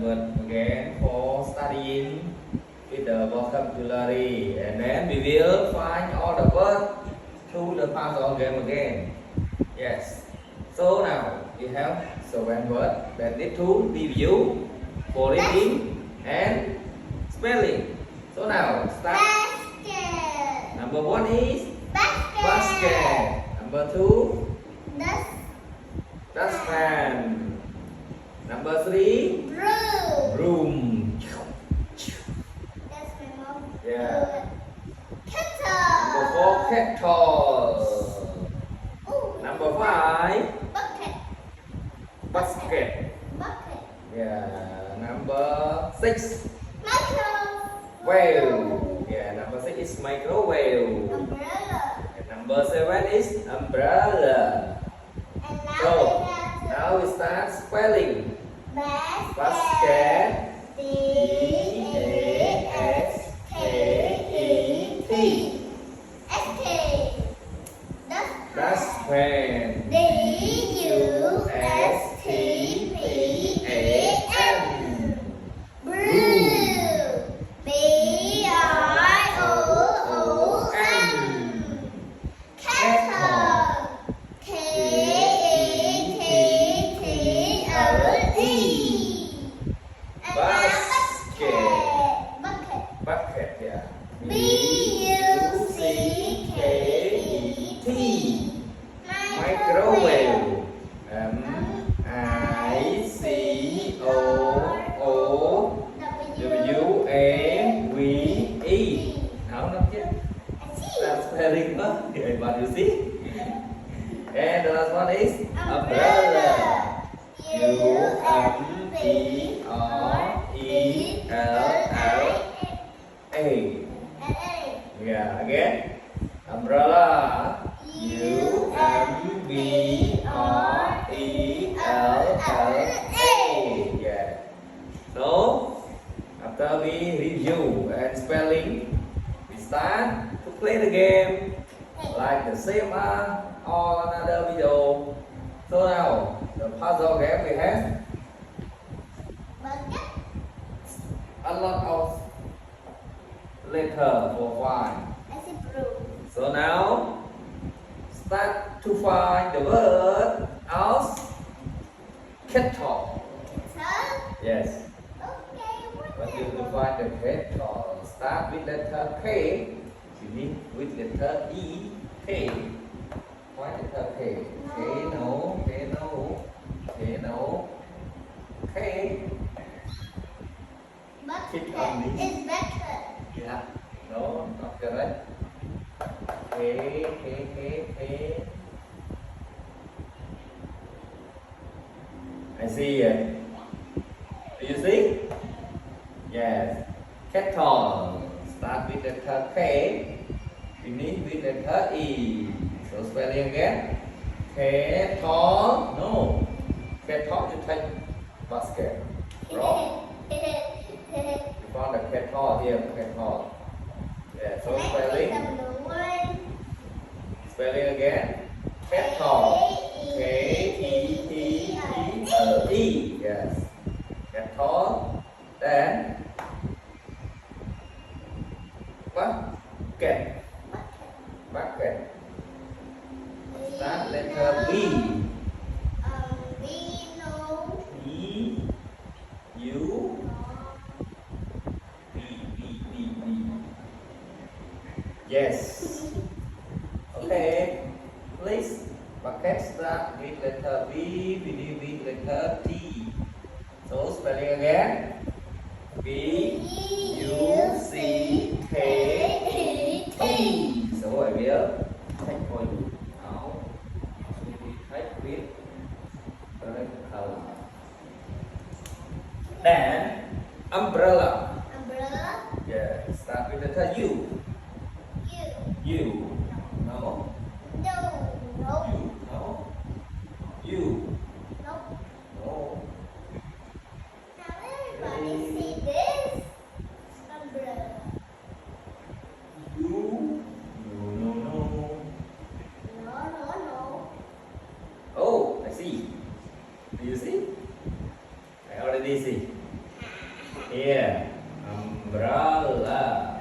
word again for studying with the vocabulary, and then we will find all the words through the puzzle game again. Yes. So now we have 7 words that need to review for reading and spelling. So now start. Basket. Number 1 is Basket. basket. Number 2, Dustpan. dustpan. Number 3, Broom. broom. That's my mom. Yeah. Kettle. Number 4, kettle. Ooh. Number 5, Bucket. basket. Bucket. Yeah. Number 6, Microwave. whale. Yeah. Number 6 is microwave. Umbrella. And number 7 is umbrella. And now So we have now we start spelling. basket. Basket. D-A-S-K-E-T. S-K. Dustpan. D-U-S-T-P-A-N. Broom. B-R-O-O-M. Kettle. K-E-T-T-L-E. And now Basket. bucket. Bucket. Yeah. B-U-C-K-E-T. Microwave. M-I-C-O-O-W-A-V-E. No, not yet. That's spelling, huh? Okay, but you see. And the last one is umbrella. U-M-B-R-E-L-L-A. Yeah, again. Umbrella. U-M-B-R-E-L-L-A. Yeah. So, after we review and spelling, we start to play the game like the same or another video. So now, the puzzle game we have a lot of letter for find. So now, start to find the word of kettle. Yes. But you will find the kettle. Start with letter K. Begin with letter E. K. Find letter K. K no. K no. K no. K. Keep on this. It's better. Yeah. No, not correct. K. I see it. Do you see? Yes. Kettle. Start with letter K. Finish with letter E. So spelling again. Kettle. No. Kettle you take basket. Wrong. You found the kettle here. Kettle. Yeah. So spelling. Spelling again. Kettle. K-E-T-T-L-E. Yes. Kettle. Then bucket. Bucket. Start letter B. B U B. Yes. Okay. Please. Bucket start with letter B. Finish with letter T. So spelling again. B-U-C-K-E-T. So I will take for you. Now, we take with the red color. Then, umbrella. Yeah, start with the letter U. U. No. U. No. U. No. U. No. Oh, I see. Do you see? I already see. Here, umbrella.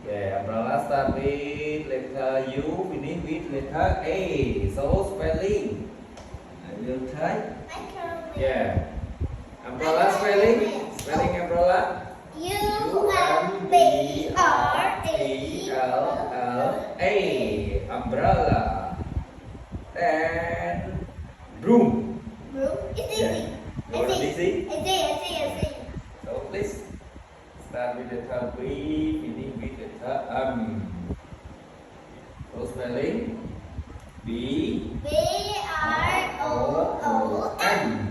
Okay, umbrella start with letter U, finish with letter A. So spelling. I will type. Yeah. Umbrella spelling. Spelling umbrella. U-M-B-R-E-L-L-A. Umbrella. Then broom. Broom. It's Yeah. easy. You want to be easy? It's easy. So please start with letter B, finish with letter M. So spelling B. B-R-O-O-M.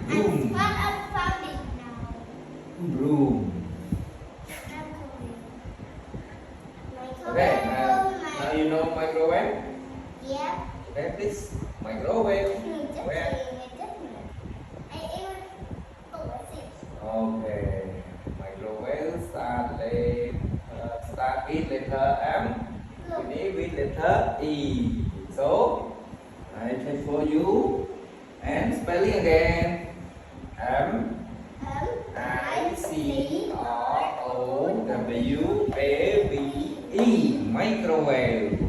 Broom. And what I found it now. Broom. Okay, now you know microwave? Yeah. Okay, please. Microwave. Where? Okay. Microwave start with letter M. Finish with letter E. So I take for you and spelling again. M-I-C-R-O-W-A-V-E. Microwave.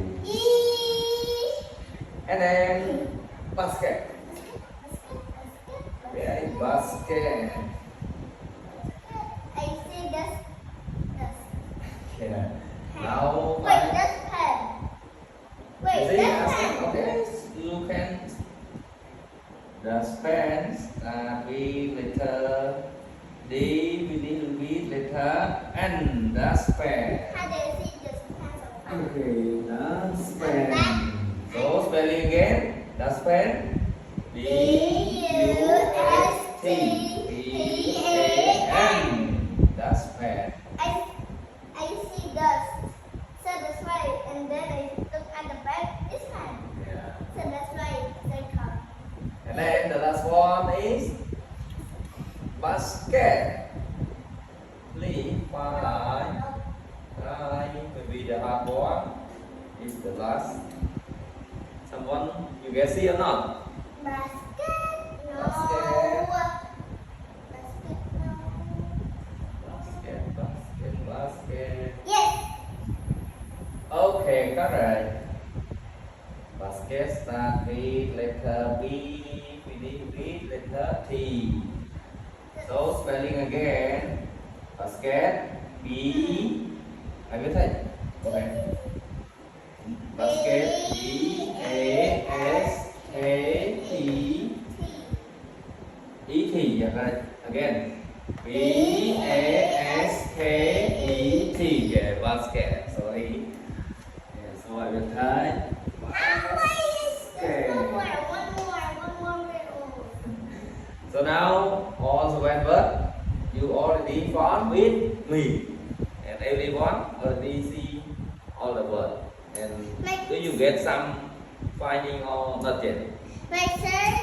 And then basket. Yeah, basket. I see this. Yeah. Now Wait, that's pen. Wait, see, that's pen. okay, you can dustpan start with letter D, finish with letter N. Dustpan. How do you see this pen? Okay, dustpan. So spelling again. Dustpan. D-U-S-T-P-A-N. Dustpan. I see dust. So that's why, and then I look at the back, this pen. Yeah. So that's why they come. And then the last one is basket. Please find. Maybe the hard one is the last. Someone you can see or not? Basket? No. Basket. Basket, no. Basket. Yes. Okay, correct. Basket start with letter B, finish with letter T. So spelling again. Basket. B. I will take. Okay. Basket. B-A-S-K-E-T. Yeah, correct. Again. B-A-S-K-E-T. Yeah, basket. Sorry. Yeah, so I will type. One more. So now all the words you already found with me, and everyone already see all the words. And do you get some finding or not yet? My sir